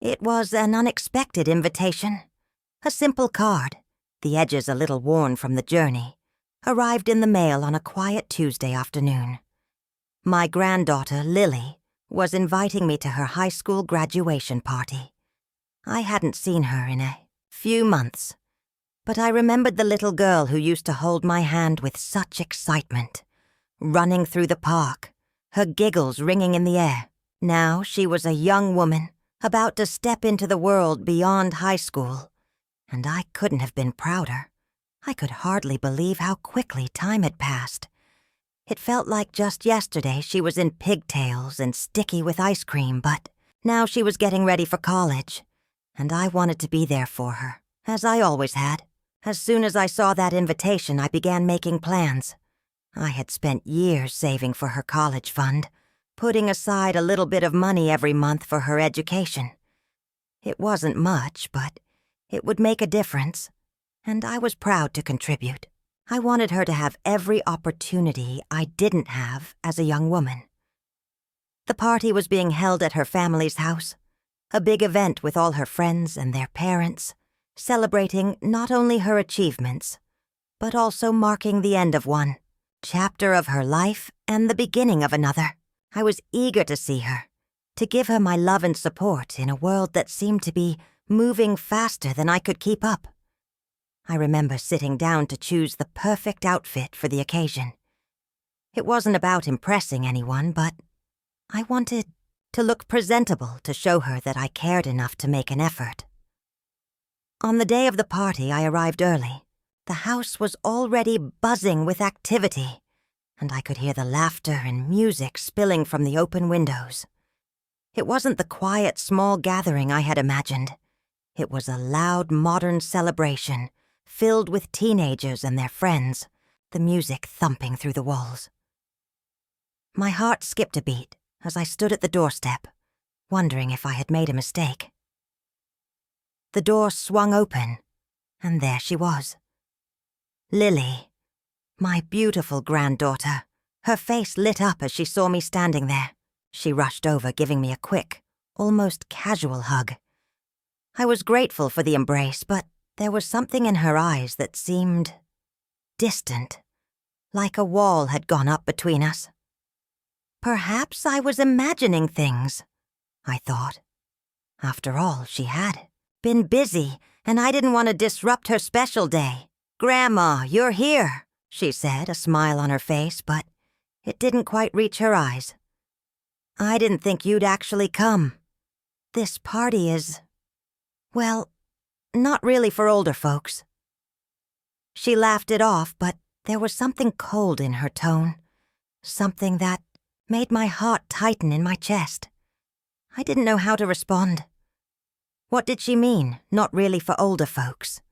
It was an unexpected invitation. A simple card, the edges a little worn from the journey, arrived in the mail on a quiet Tuesday afternoon. My granddaughter, Lily, was inviting me to her high school graduation party. I hadn't seen her in a few months, but I remembered the little girl who used to hold my hand with such excitement, running through the park, her giggles ringing in the air. Now she was a young woman, about to step into the world beyond high school, and I couldn't have been prouder. I could hardly believe how quickly time had passed. It felt like just yesterday she was in pigtails and sticky with ice cream, but now she was getting ready for college, and I wanted to be there for her, as I always had. As soon as I saw that invitation, I began making plans. I had spent years saving for her college fund, putting aside a little bit of money every month for her education. It wasn't much, but it would make a difference, and I was proud to contribute. I wanted her to have every opportunity I didn't have as a young woman. The party was being held at her family's house, a big event with all her friends and their parents, celebrating not only her achievements, but also marking the end of one chapter of her life and the beginning of another. I was eager to see her, to give her my love and support in a world that seemed to be moving faster than I could keep up. I remember sitting down to choose the perfect outfit for the occasion. It wasn't about impressing anyone, but I wanted to look presentable to show her that I cared enough to make an effort. On the day of the party, I arrived early. The house was already buzzing with activity, and I could hear the laughter and music spilling from the open windows. It wasn't the quiet, small gathering I had imagined. It was a loud, modern celebration, filled with teenagers and their friends, the music thumping through the walls. My heart skipped a beat as I stood at the doorstep, wondering if I had made a mistake. The door swung open, and there she was. Lily, my beautiful granddaughter. Her face lit up as she saw me standing there. She rushed over, giving me a quick, almost casual hug. I was grateful for the embrace, but there was something in her eyes that seemed distant, like a wall had gone up between us. Perhaps I was imagining things, I thought. After all, she had been busy, and I didn't want to disrupt her special day. "Grandma, you're here," she said, a smile on her face, but it didn't quite reach her eyes. "I didn't think you'd actually come. This party is, well, not really for older folks." She laughed it off, but there was something cold in her tone, something that made my heart tighten in my chest. I didn't know how to respond. What did she mean, not really for older folks?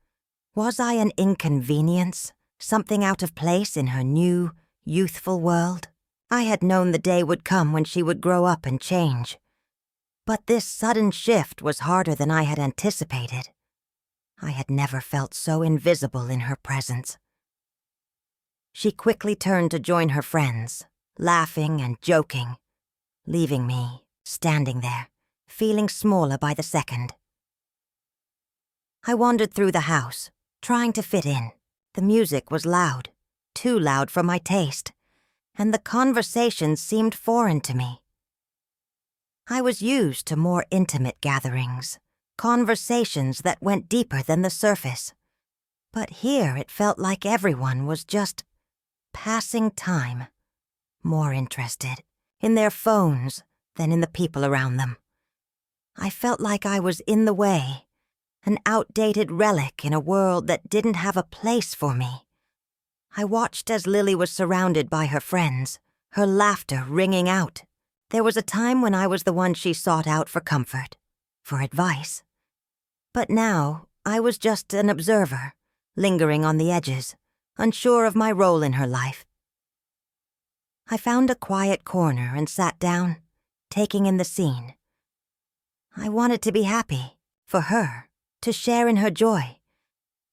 Was I an inconvenience, something out of place in her new, youthful world? I had known the day would come when she would grow up and change. But this sudden shift was harder than I had anticipated. I had never felt so invisible in her presence. She quickly turned to join her friends, laughing and joking, leaving me standing there, feeling smaller by the second. I wandered through the house, trying to fit in. The music was loud, too loud for my taste, and the conversations seemed foreign to me. I was used to more intimate gatherings, conversations that went deeper than the surface. But here it felt like everyone was just passing time, more interested in their phones than in the people around them. I felt like I was in the way, an outdated relic in a world that didn't have a place for me. I watched as Lily was surrounded by her friends, her laughter ringing out. There was a time when I was the one she sought out for comfort, for advice. But now I was just an observer, lingering on the edges, unsure of my role in her life. I found a quiet corner and sat down, taking in the scene. I wanted to be happy, for her, to share in her joy.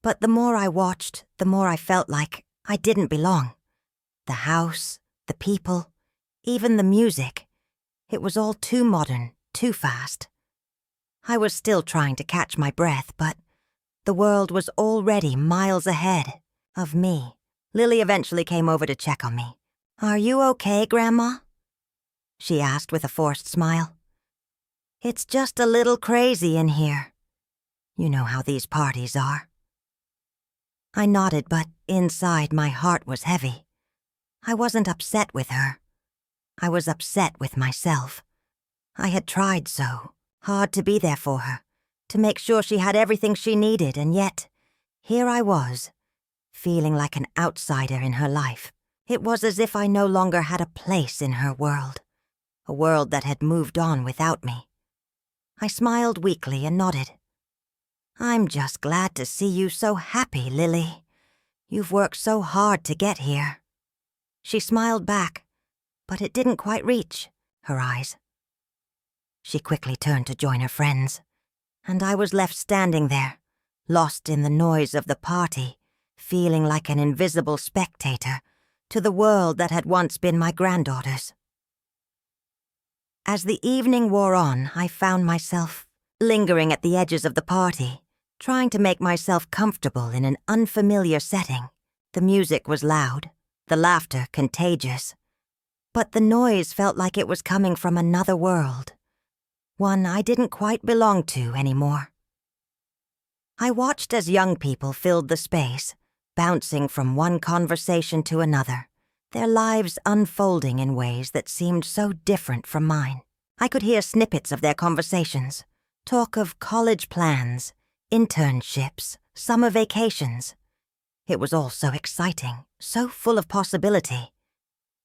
But the more I watched, the more I felt like I didn't belong. The house, the people, even the music. It was all too modern, too fast. I was still trying to catch my breath, but the world was already miles ahead of me. Lily eventually came over to check on me. "Are you okay, Grandma?" she asked with a forced smile. "It's just a little crazy in here. You know how these parties are." I nodded, but inside my heart was heavy. I wasn't upset with her. I was upset with myself. I had tried so hard to be there for her, to make sure she had everything she needed, and yet, here I was, feeling like an outsider in her life. It was as if I no longer had a place in her world, a world that had moved on without me. I smiled weakly and nodded. "I'm just glad to see you so happy, Lily. You've worked so hard to get here." She smiled back, but it didn't quite reach her eyes. She quickly turned to join her friends, and I was left standing there, lost in the noise of the party, feeling like an invisible spectator to the world that had once been my granddaughter's. As the evening wore on, I found myself lingering at the edges of the party, trying to make myself comfortable in an unfamiliar setting. The music was loud, the laughter contagious, but the noise felt like it was coming from another world, one I didn't quite belong to anymore. I watched as young people filled the space, bouncing from one conversation to another, their lives unfolding in ways that seemed so different from mine. I could hear snippets of their conversations, talk of college plans, internships, summer vacations. It was all so exciting, so full of possibility.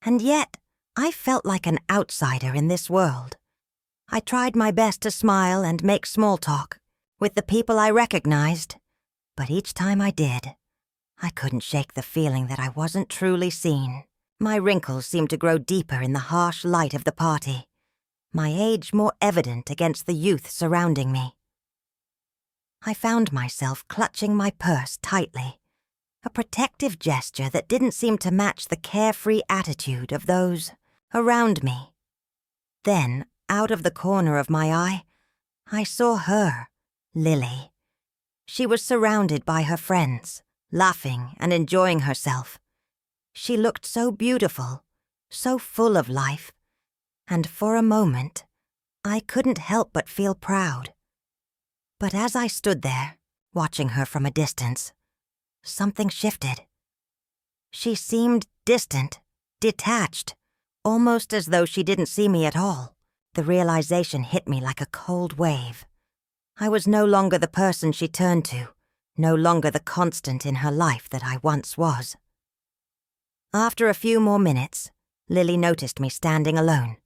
And yet, I felt like an outsider in this world. I tried my best to smile and make small talk with the people I recognized, but each time I did, I couldn't shake the feeling that I wasn't truly seen. My wrinkles seemed to grow deeper in the harsh light of the party, my age more evident against the youth surrounding me. I found myself clutching my purse tightly, a protective gesture that didn't seem to match the carefree attitude of those around me. Then, out of the corner of my eye, I saw her, Lily. She was surrounded by her friends, laughing and enjoying herself. She looked so beautiful, so full of life, and for a moment, I couldn't help but feel proud. But as I stood there, watching her from a distance, something shifted. She seemed distant, detached, almost as though she didn't see me at all. The realization hit me like a cold wave. I was no longer the person she turned to, no longer the constant in her life that I once was. After a few more minutes, Lily noticed me standing alone.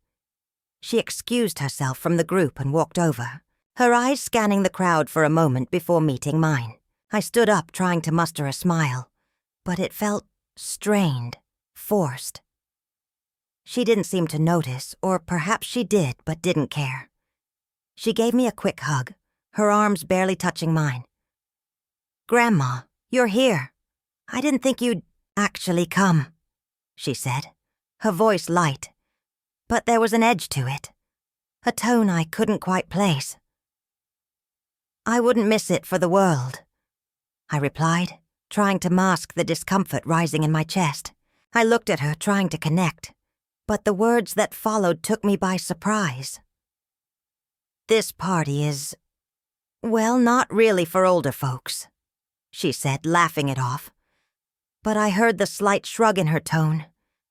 She excused herself from the group and walked over, her eyes scanning the crowd for a moment before meeting mine. I stood up trying to muster a smile, but it felt strained, forced. She didn't seem to notice, or perhaps she did but didn't care. She gave me a quick hug, her arms barely touching mine. "Grandma, you're here. I didn't think you'd actually come," she said, her voice light, but there was an edge to it, a tone I couldn't quite place. "I wouldn't miss it for the world," I replied, trying to mask the discomfort rising in my chest. I looked at her, trying to connect, but the words that followed took me by surprise. "This party is, well, not really for older folks," she said, laughing it off. But I heard the slight shrug in her tone,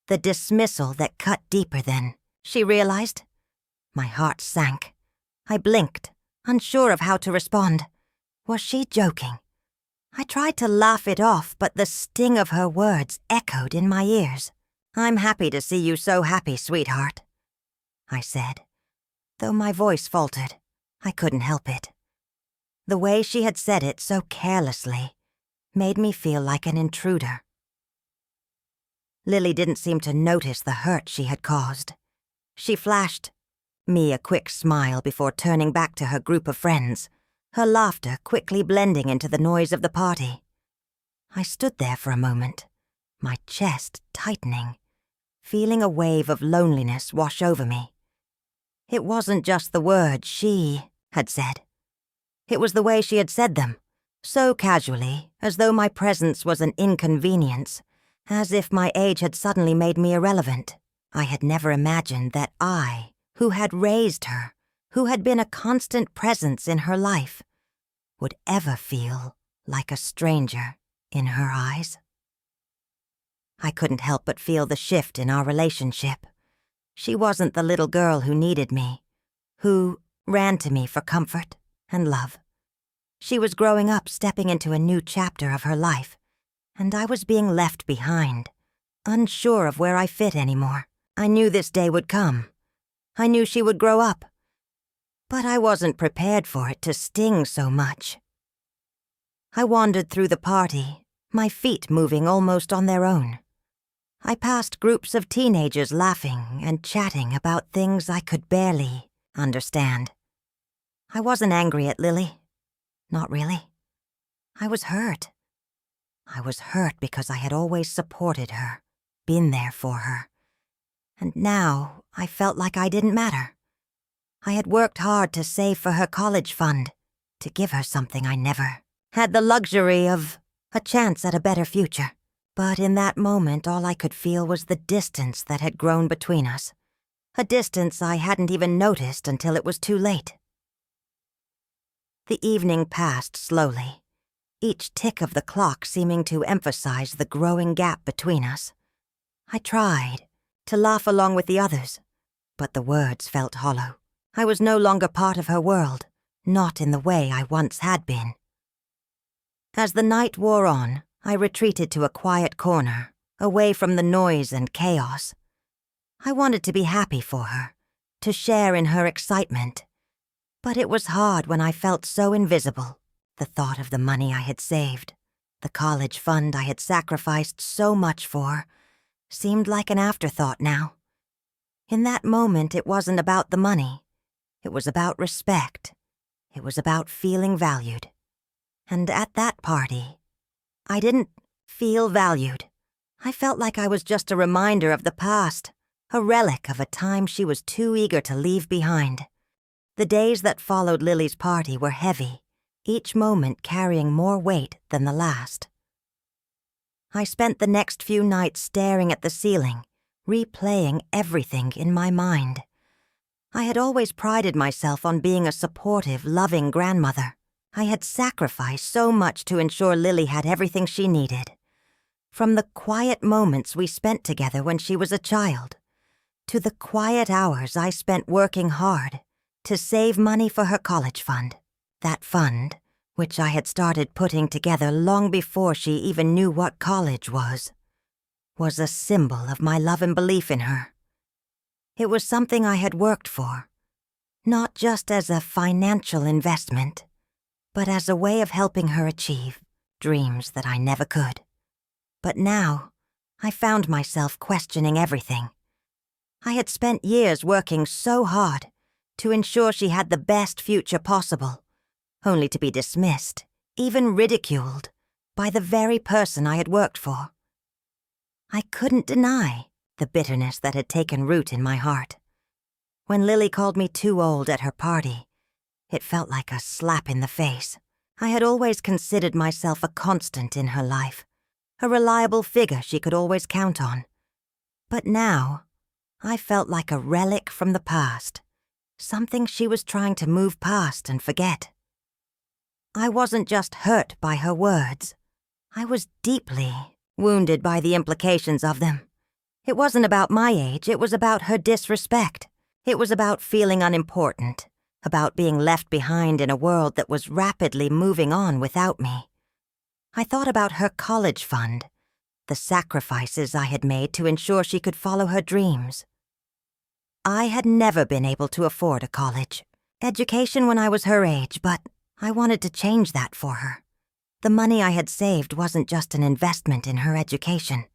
the dismissal that cut deeper than she realized. My heart sank. I blinked, unsure of how to respond. Was she joking? I tried to laugh it off, but the sting of her words echoed in my ears. "I'm happy to see you so happy, sweetheart," I said. Though my voice faltered, I couldn't help it. The way she had said it so carelessly made me feel like an intruder. Lily didn't seem to notice the hurt she had caused. She flashed me a quick smile before turning back to her group of friends, her laughter quickly blending into the noise of the party. I stood there for a moment, my chest tightening, feeling a wave of loneliness wash over me. It wasn't just the words she had said. It was the way she had said them, so casually, as though my presence was an inconvenience, as if my age had suddenly made me irrelevant. I had never imagined that I, who had raised her, who had been a constant presence in her life, would ever feel like a stranger in her eyes. I couldn't help but feel the shift in our relationship. She wasn't the little girl who needed me, who ran to me for comfort and love. She was growing up, stepping into a new chapter of her life, and I was being left behind, unsure of where I fit anymore. I knew this day would come. I knew she would grow up, but I wasn't prepared for it to sting so much. I wandered through the party, my feet moving almost on their own. I passed groups of teenagers laughing and chatting about things I could barely understand. I wasn't angry at Lily. Not really. I was hurt. I was hurt because I had always supported her, been there for her. And now I felt like I didn't matter. I had worked hard to save for her college fund, to give her something I never had the luxury of, a chance at a better future. But in that moment, all I could feel was the distance that had grown between us, a distance I hadn't even noticed until it was too late. The evening passed slowly, each tick of the clock seeming to emphasize the growing gap between us. I tried to laugh along with the others, but the words felt hollow. I was no longer part of her world, not in the way I once had been. As the night wore on, I retreated to a quiet corner, away from the noise and chaos. I wanted to be happy for her, to share in her excitement. But it was hard when I felt so invisible. The thought of the money I had saved, the college fund I had sacrificed so much for, seemed like an afterthought now. In that moment, it wasn't about the money. It was about respect. It was about feeling valued. And at that party, I didn't feel valued. I felt like I was just a reminder of the past, a relic of a time she was too eager to leave behind. The days that followed Lily's party were heavy, each moment carrying more weight than the last. I spent the next few nights staring at the ceiling, replaying everything in my mind. I had always prided myself on being a supportive, loving grandmother. I had sacrificed so much to ensure Lily had everything she needed. From the quiet moments we spent together when she was a child, to the quiet hours I spent working hard to save money for her college fund. That fund, which I had started putting together long before she even knew what college was a symbol of my love and belief in her. It was something I had worked for, not just as a financial investment, but as a way of helping her achieve dreams that I never could. But now, I found myself questioning everything. I had spent years working so hard to ensure she had the best future possible, only to be dismissed, even ridiculed, by the very person I had worked for. I couldn't deny the bitterness that had taken root in my heart. When Lily called me too old at her party, it felt like a slap in the face. I had always considered myself a constant in her life, a reliable figure she could always count on. But now, I felt like a relic from the past, something she was trying to move past and forget. I wasn't just hurt by her words. I was deeply wounded by the implications of them. It wasn't about my age, it was about her disrespect. It was about feeling unimportant, about being left behind in a world that was rapidly moving on without me. I thought about her college fund, the sacrifices I had made to ensure she could follow her dreams. I had never been able to afford a college education when I was her age, but I wanted to change that for her. The money I had saved wasn't just an investment in her education.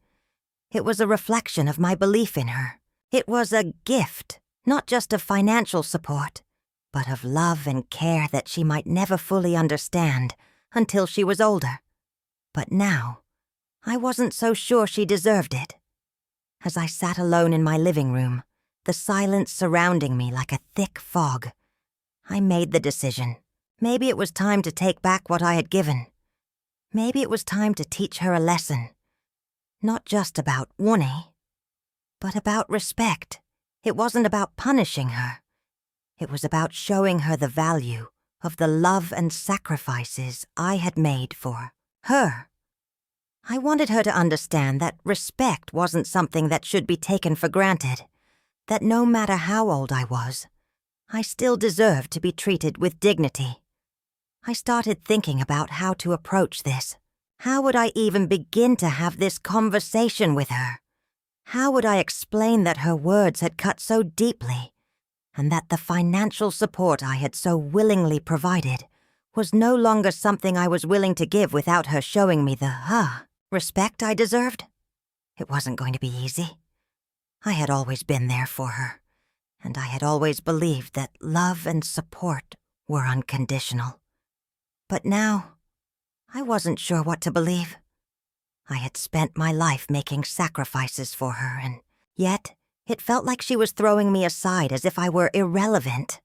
It was a reflection of my belief in her. It was a gift, not just of financial support, but of love and care that she might never fully understand until she was older. But now, I wasn't so sure she deserved it. As I sat alone in my living room, the silence surrounding me like a thick fog, I made the decision. Maybe it was time to take back what I had given. Maybe it was time to teach her a lesson. Not just about Wunny, but about respect. It wasn't about punishing her. It was about showing her the value of the love and sacrifices I had made for her. I wanted her to understand that respect wasn't something that should be taken for granted, that no matter how old I was, I still deserved to be treated with dignity. I started thinking about how to approach this. How would I even begin to have this conversation with her? How would I explain that her words had cut so deeply, and that the financial support I had so willingly provided was no longer something I was willing to give without her showing me the respect I deserved? It wasn't going to be easy. I had always been there for her, and I had always believed that love and support were unconditional. But now, I wasn't sure what to believe. I had spent my life making sacrifices for her, and yet it felt like she was throwing me aside as if I were irrelevant.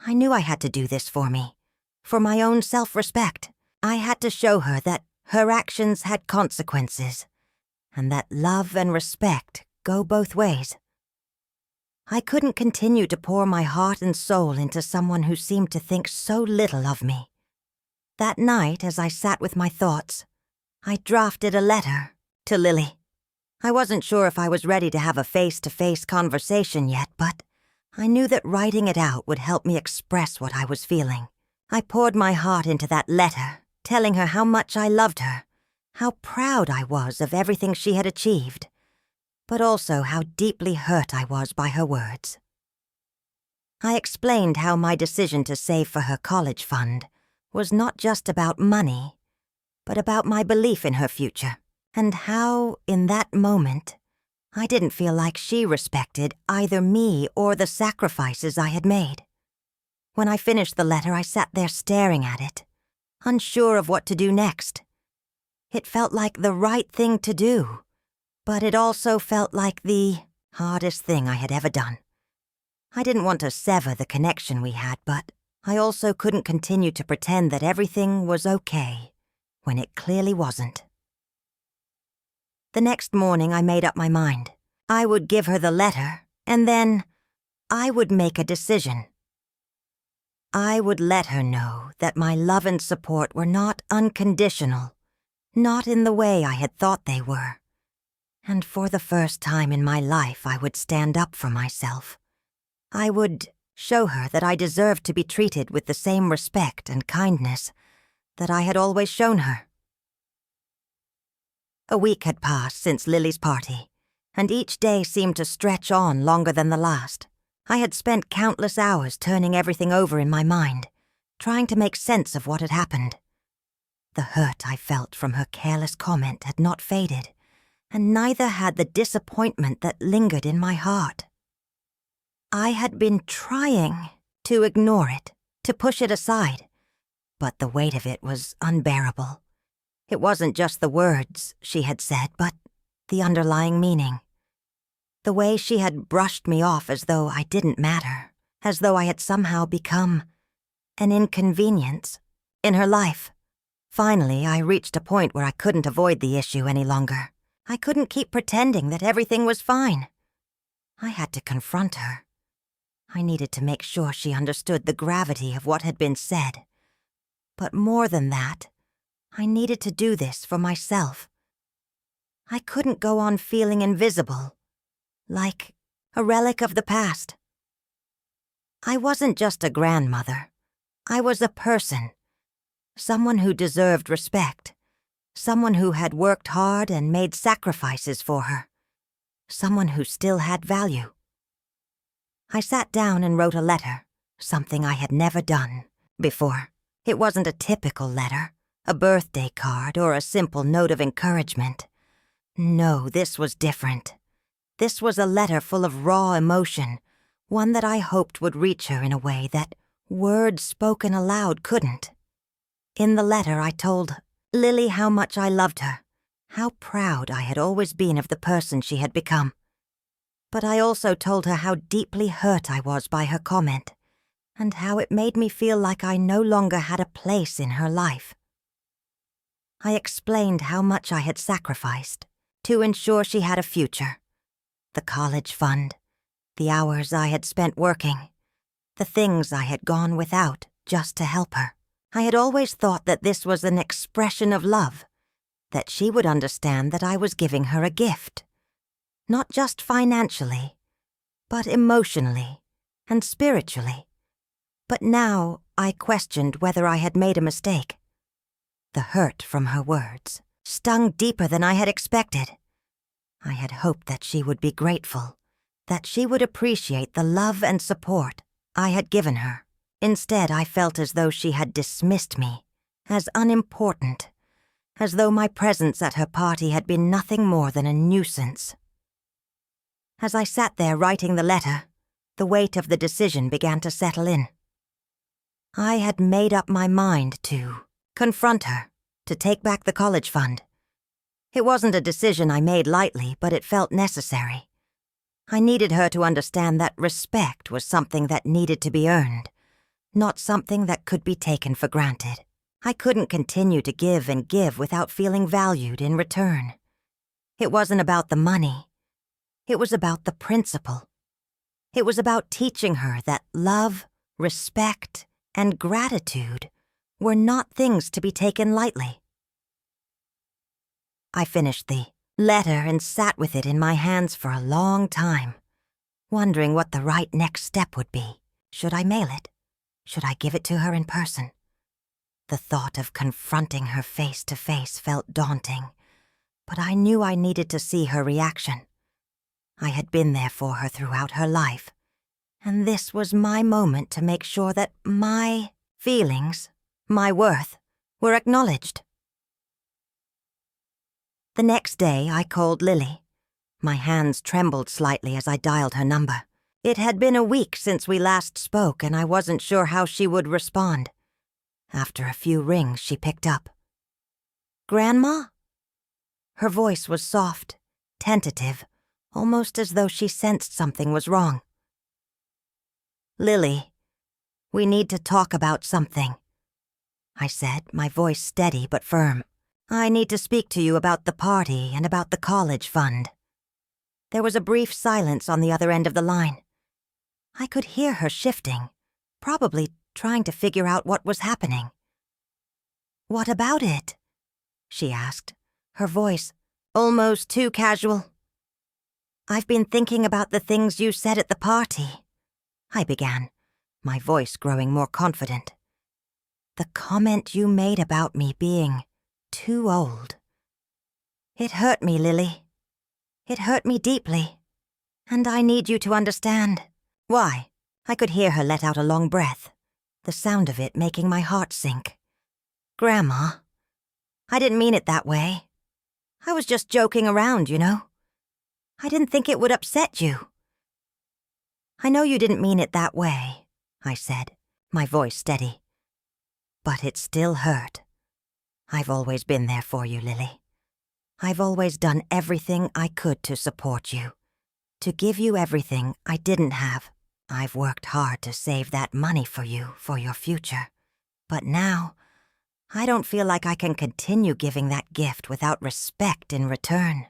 I knew I had to do this for me, for my own self-respect. I had to show her that her actions had consequences, and that love and respect go both ways. I couldn't continue to pour my heart and soul into someone who seemed to think so little of me. That night, as I sat with my thoughts, I drafted a letter to Lily. I wasn't sure if I was ready to have a face-to-face conversation yet, but I knew that writing it out would help me express what I was feeling. I poured my heart into that letter, telling her how much I loved her, how proud I was of everything she had achieved, but also how deeply hurt I was by her words. I explained how my decision to save for her college fund was not just about money, but about my belief in her future, and how, in that moment, I didn't feel like she respected either me or the sacrifices I had made. When I finished the letter, I sat there staring at it, unsure of what to do next. It felt like the right thing to do, but it also felt like the hardest thing I had ever done. I didn't want to sever the connection we had, but I also couldn't continue to pretend that everything was okay when it clearly wasn't. The next morning, I made up my mind. I would give her the letter, and then I would make a decision. I would let her know that my love and support were not unconditional, not in the way I had thought they were. And for the first time in my life, I would stand up for myself. I would show her that I deserved to be treated with the same respect and kindness that I had always shown her. A week had passed since Lily's party, and each day seemed to stretch on longer than the last. I had spent countless hours turning everything over in my mind, trying to make sense of what had happened. The hurt I felt from her careless comment had not faded, and neither had the disappointment that lingered in my heart. I had been trying to ignore it, to push it aside, but the weight of it was unbearable. It wasn't just the words she had said, but the underlying meaning. The way she had brushed me off as though I didn't matter, as though I had somehow become an inconvenience in her life. Finally, I reached a point where I couldn't avoid the issue any longer. I couldn't keep pretending that everything was fine. I had to confront her. I needed to make sure she understood the gravity of what had been said. But more than that, I needed to do this for myself. I couldn't go on feeling invisible, like a relic of the past. I wasn't just a grandmother. I was a person, someone who deserved respect, someone who had worked hard and made sacrifices for her, someone who still had value. I sat down and wrote a letter, something I had never done before. It wasn't a typical letter, a birthday card, or a simple note of encouragement. No, this was different. This was a letter full of raw emotion, one that I hoped would reach her in a way that words spoken aloud couldn't. In the letter, I told Lily how much I loved her, how proud I had always been of the person she had become. But I also told her how deeply hurt I was by her comment, and how it made me feel like I no longer had a place in her life. I explained how much I had sacrificed to ensure she had a future. The college fund, the hours I had spent working, the things I had gone without just to help her. I had always thought that this was an expression of love, that she would understand that I was giving her a gift, not just financially, but emotionally and spiritually. But now I questioned whether I had made a mistake. The hurt from her words stung deeper than I had expected. I had hoped that she would be grateful, that she would appreciate the love and support I had given her. Instead, I felt as though she had dismissed me, as unimportant, as though my presence at her party had been nothing more than a nuisance. As I sat there writing the letter, the weight of the decision began to settle in. I had made up my mind to confront her, to take back the college fund. It wasn't a decision I made lightly, but it felt necessary. I needed her to understand that respect was something that needed to be earned, not something that could be taken for granted. I couldn't continue to give and give without feeling valued in return. It wasn't about the money. It was about the principle. It was about teaching her that love, respect, and gratitude were not things to be taken lightly. I finished the letter and sat with it in my hands for a long time, wondering what the right next step would be. Should I mail it? Should I give it to her in person? The thought of confronting her face to face felt daunting, but I knew I needed to see her reaction. I had been there for her throughout her life, and this was my moment to make sure that my feelings, my worth, were acknowledged. The next day, I called Lily. My hands trembled slightly as I dialed her number. It had been a week since we last spoke, and I wasn't sure how she would respond. After a few rings, she picked up. "Grandma?" Her voice was soft, tentative, almost as though she sensed something was wrong. "Lily, we need to talk about something," I said, my voice steady but firm. "I need to speak to you about the party and about the college fund." There was a brief silence on the other end of the line. I could hear her shifting, probably trying to figure out what was happening. "What about it?" she asked, her voice almost too casual. "I've been thinking about the things you said at the party," I began, my voice growing more confident. "The comment you made about me being too old. It hurt me, Lily. It hurt me deeply. And I need you to understand." "Why?" I could hear her let out a long breath, the sound of it making my heart sink. "Grandma, I didn't mean it that way. I was just joking around, you know. I didn't think it would upset you." "I know you didn't mean it that way," I said, my voice steady. "But it still hurt. I've always been there for you, Lily. I've always done everything I could to support you, to give you everything I didn't have. I've worked hard to save that money for you, for your future. But now, I don't feel like I can continue giving that gift without respect in return."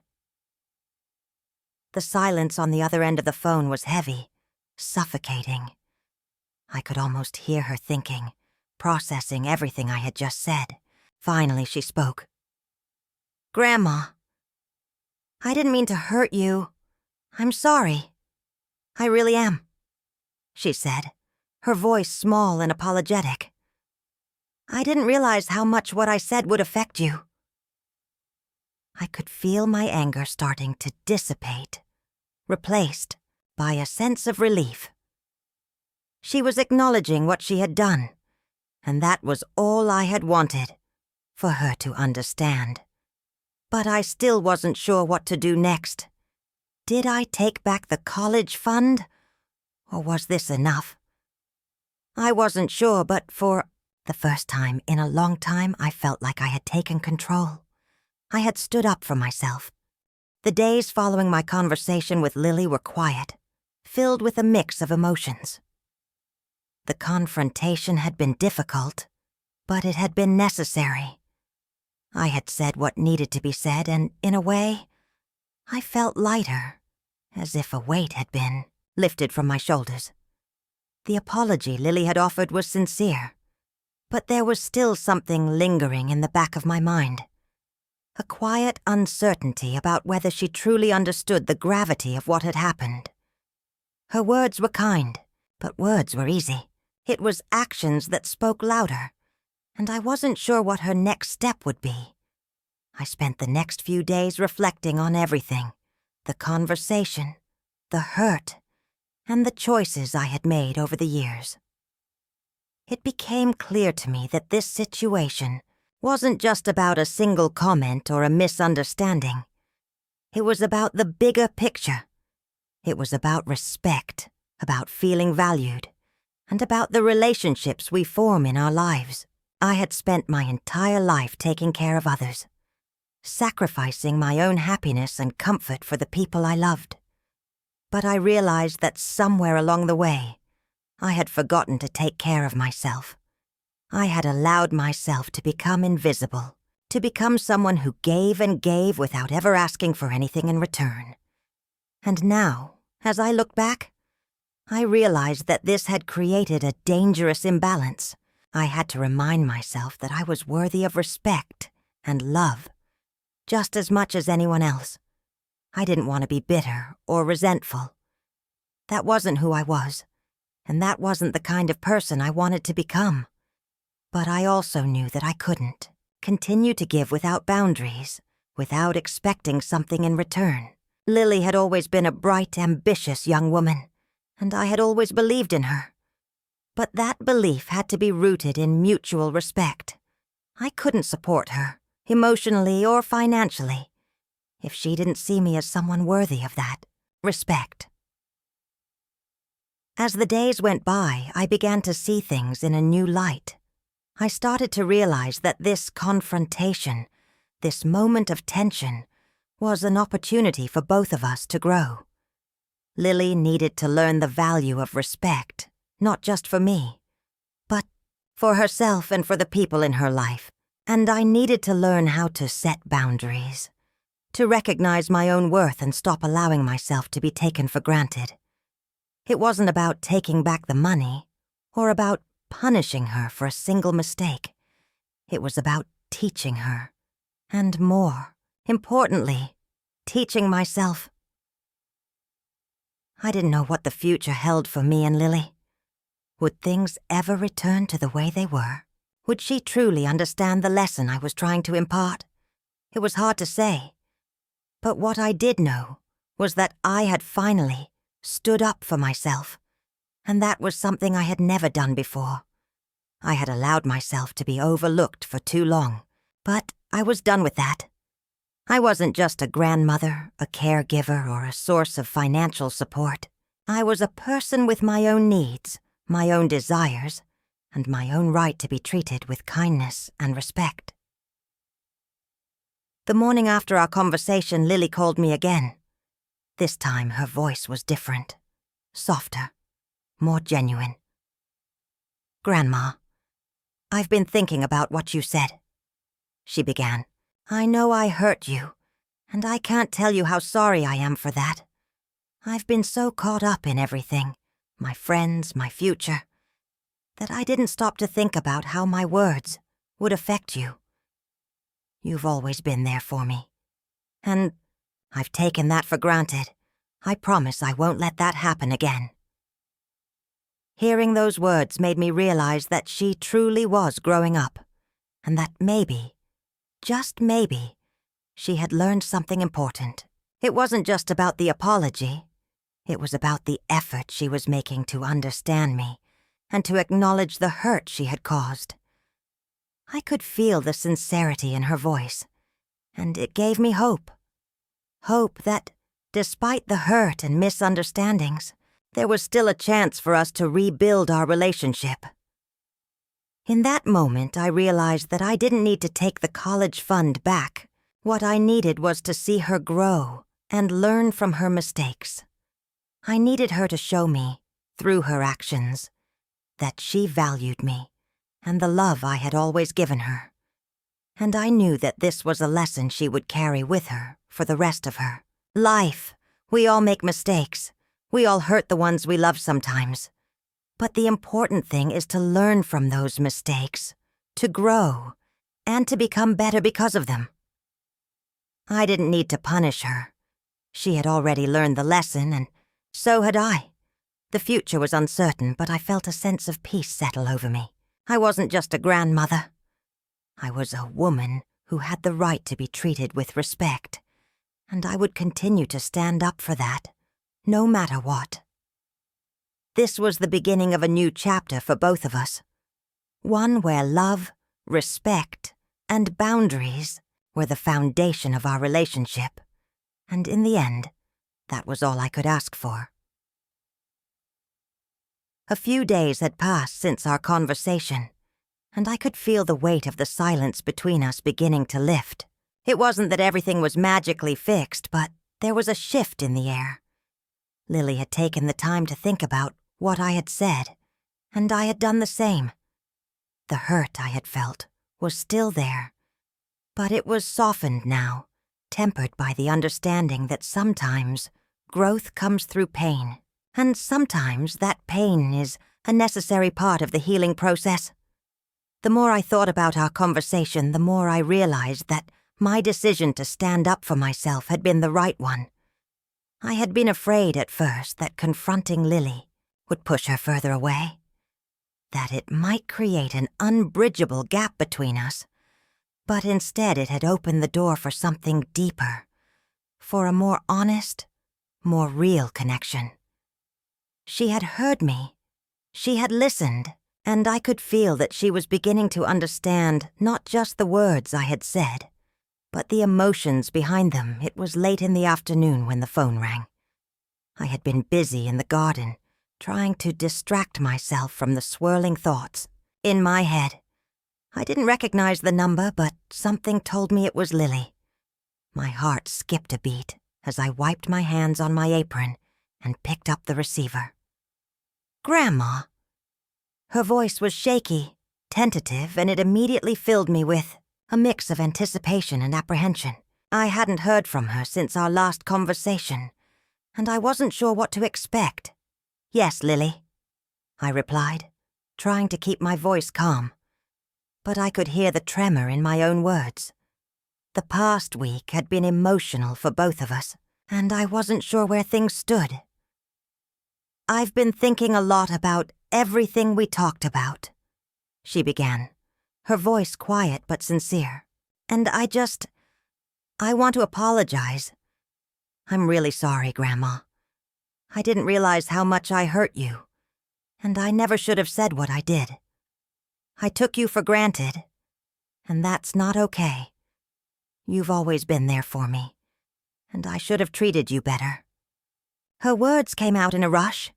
The silence on the other end of the phone was heavy, suffocating. I could almost hear her thinking, processing everything I had just said. Finally, she spoke. "Grandma, I didn't mean to hurt you. I'm sorry. I really am," she said, her voice small and apologetic. "I didn't realize how much what I said would affect you." I could feel my anger starting to dissipate, replaced by a sense of relief. She was acknowledging what she had done, and that was all I had wanted, for her to understand. But I still wasn't sure what to do next. Did I take back the college fund? Or was this enough? I wasn't sure, but for the first time in a long time, I felt like I had taken control. I had stood up for myself. The days following my conversation with Lily were quiet, filled with a mix of emotions. The confrontation had been difficult, but it had been necessary. I had said what needed to be said, and in a way, I felt lighter, as if a weight had been lifted from my shoulders. The apology Lily had offered was sincere, but there was still something lingering in the back of my mind. A quiet uncertainty about whether she truly understood the gravity of what had happened. Her words were kind, but words were easy. It was actions that spoke louder, and I wasn't sure what her next step would be. I spent the next few days reflecting on everything, the conversation, the hurt, and the choices I had made over the years. It became clear to me that this situation wasn't just about a single comment or a misunderstanding. It was about the bigger picture. It was about respect, about feeling valued, and about the relationships we form in our lives. I had spent my entire life taking care of others, sacrificing my own happiness and comfort for the people I loved. But I realized that somewhere along the way, I had forgotten to take care of myself. I had allowed myself to become invisible, to become someone who gave and gave without ever asking for anything in return. And now, as I look back, I realized that this had created a dangerous imbalance. I had to remind myself that I was worthy of respect and love, just as much as anyone else. I didn't want to be bitter or resentful. That wasn't who I was, and that wasn't the kind of person I wanted to become. But I also knew that I couldn't continue to give without boundaries, without expecting something in return. Lily had always been a bright, ambitious young woman, and I had always believed in her. But that belief had to be rooted in mutual respect. I couldn't support her, emotionally or financially, if she didn't see me as someone worthy of that respect. As the days went by, I began to see things in a new light. I started to realize that this confrontation, this moment of tension, was an opportunity for both of us to grow. Lily needed to learn the value of respect, not just for me, but for herself and for the people in her life. And I needed to learn how to set boundaries, to recognize my own worth and stop allowing myself to be taken for granted. It wasn't about taking back the money or about punishing her for a single mistake. It was about teaching her, and more importantly, teaching myself. I didn't know what the future held for me and Lily. Would things ever return to the way they were? Would she truly understand the lesson I was trying to impart? It was hard to say. But what I did know was that I had finally stood up for myself, and that was something I had never done before. I had allowed myself to be overlooked for too long, but I was done with that. I wasn't just a grandmother, a caregiver, or a source of financial support. I was a person with my own needs, my own desires, and my own right to be treated with kindness and respect. The morning after our conversation, Lily called me again. This time her voice was different, softer, more genuine. "Grandma, I've been thinking about what you said," she began. "I know I hurt you, and I can't tell you how sorry I am for that. I've been so caught up in everything, my friends, my future, that I didn't stop to think about how my words would affect you. You've always been there for me, and I've taken that for granted. I promise I won't let that happen again." Hearing those words made me realize that she truly was growing up, and that maybe, just maybe, she had learned something important. It wasn't just about the apology. It was about the effort she was making to understand me and to acknowledge the hurt she had caused. I could feel the sincerity in her voice, and it gave me hope. Hope that, despite the hurt and misunderstandings, there was still a chance for us to rebuild our relationship. In that moment, I realized that I didn't need to take the college fund back. What I needed was to see her grow and learn from her mistakes. I needed her to show me, through her actions, that she valued me and the love I had always given her. And I knew that this was a lesson she would carry with her for the rest of her life. We all make mistakes. We all hurt the ones we love sometimes. But the important thing is to learn from those mistakes, to grow, and to become better because of them. I didn't need to punish her. She had already learned the lesson, and so had I. The future was uncertain, but I felt a sense of peace settle over me. I wasn't just a grandmother. I was a woman who had the right to be treated with respect, and I would continue to stand up for that, no matter what. This was the beginning of a new chapter for both of us. One where love, respect, and boundaries were the foundation of our relationship, and in the end, that was all I could ask for. A few days had passed since our conversation, and I could feel the weight of the silence between us beginning to lift. It wasn't that everything was magically fixed, but there was a shift in the air. Lily had taken the time to think about what I had said, and I had done the same. The hurt I had felt was still there, but it was softened now, tempered by the understanding that sometimes growth comes through pain, and sometimes that pain is a necessary part of the healing process. The more I thought about our conversation, the more I realized that my decision to stand up for myself had been the right one. I had been afraid at first that confronting Lily would push her further away, that it might create an unbridgeable gap between us, but instead it had opened the door for something deeper, for a more honest, more real connection. She had heard me, she had listened, and I could feel that she was beginning to understand not just the words I had said, but the emotions behind them. It was late in the afternoon when the phone rang. I had been busy in the garden, trying to distract myself from the swirling thoughts in my head. I didn't recognize the number, but something told me it was Lily. My heart skipped a beat as I wiped my hands on my apron and picked up the receiver. "Grandma." Her voice was shaky, tentative, and it immediately filled me with a mix of anticipation and apprehension. I hadn't heard from her since our last conversation, and I wasn't sure what to expect. "Yes, Lily," I replied, trying to keep my voice calm. But I could hear the tremor in my own words. The past week had been emotional for both of us, and I wasn't sure where things stood. "I've been thinking a lot about everything we talked about," she began, her voice quiet but sincere. "And I want to apologize. I'm really sorry, Grandma. I didn't realize how much I hurt you, and I never should have said what I did. I took you for granted, and that's not okay. You've always been there for me, and I should have treated you better." Her words came out in a rush,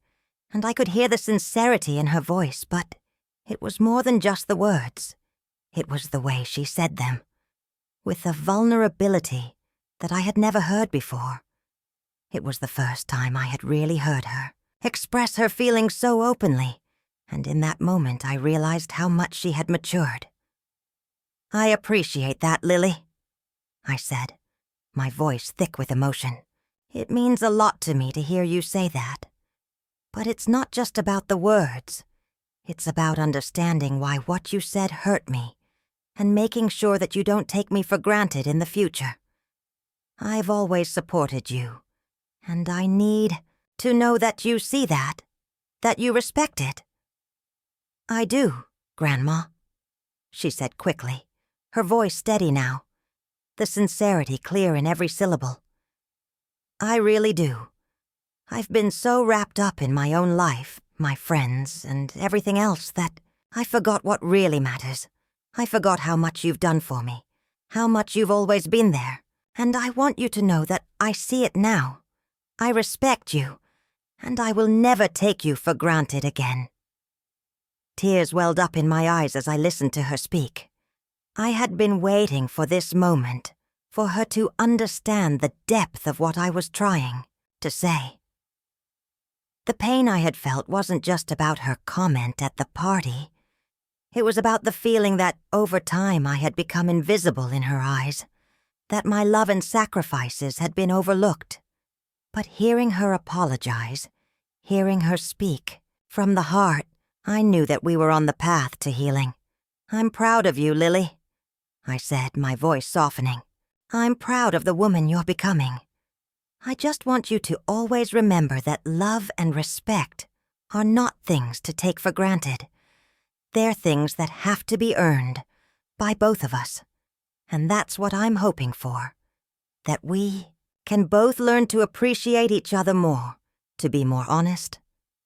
and I could hear the sincerity in her voice, but it was more than just the words. It was the way she said them, with a vulnerability that I had never heard before. It was the first time I had really heard her express her feelings so openly, and in that moment I realized how much she had matured. "I appreciate that, Lily," I said, my voice thick with emotion. "It means a lot to me to hear you say that. But it's not just about the words. It's about understanding why what you said hurt me, and making sure that you don't take me for granted in the future. I've always supported you, and I need to know that you see that you respect it." "I do, Grandma," she said quickly, her voice steady now, the sincerity clear in every syllable. "I really do. I've been so wrapped up in my own life, my friends, and everything else that I forgot what really matters. I forgot how much you've done for me, how much you've always been there, and I want you to know that I see it now. I respect you, and I will never take you for granted again." Tears welled up in my eyes as I listened to her speak. I had been waiting for this moment, for her to understand the depth of what I was trying to say. The pain I had felt wasn't just about her comment at the party. It was about the feeling that, over time, I had become invisible in her eyes, that my love and sacrifices had been overlooked. But hearing her apologize, hearing her speak, from the heart, I knew that we were on the path to healing. "I'm proud of you, Lily," I said, my voice softening. "I'm proud of the woman you're becoming. I just want you to always remember that love and respect are not things to take for granted. They're things that have to be earned by both of us. And that's what I'm hoping for, that we can both learn to appreciate each other more, to be more honest,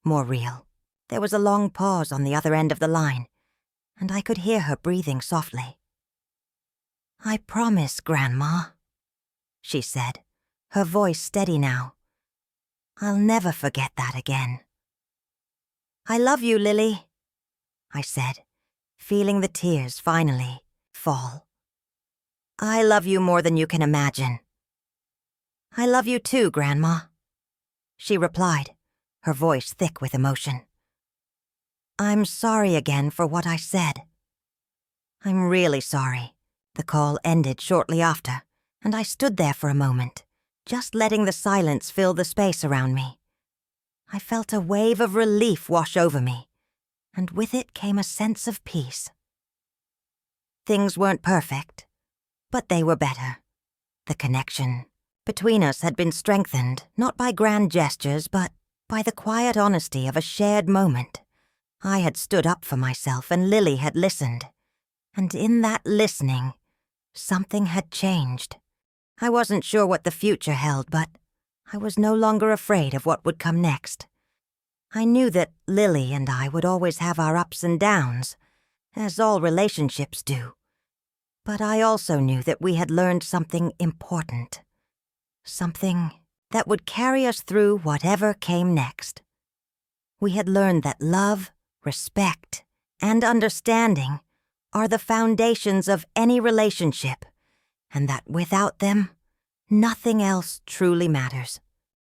more real." There was a long pause on the other end of the line, and I could hear her breathing softly. "I promise, Grandma," she said, her voice steady now. "I'll never forget that again." "I love you, Lily," I said, feeling the tears finally fall. "I love you more than you can imagine." "I love you too, Grandma," she replied, her voice thick with emotion. "I'm sorry again for what I said." "I'm really sorry." The call ended shortly after, and I stood there for a moment, just letting the silence fill the space around me. I felt a wave of relief wash over me, and with it came a sense of peace. Things weren't perfect, but they were better. The connection between us had been strengthened, not by grand gestures, but by the quiet honesty of a shared moment. I had stood up for myself, and Lily had listened. And in that listening, something had changed. I wasn't sure what the future held, but I was no longer afraid of what would come next. I knew that Lily and I would always have our ups and downs, as all relationships do. But I also knew that we had learned something important. Something that would carry us through whatever came next. We had learned that love, respect, and understanding are the foundations of any relationship, and that without them, nothing else truly matters.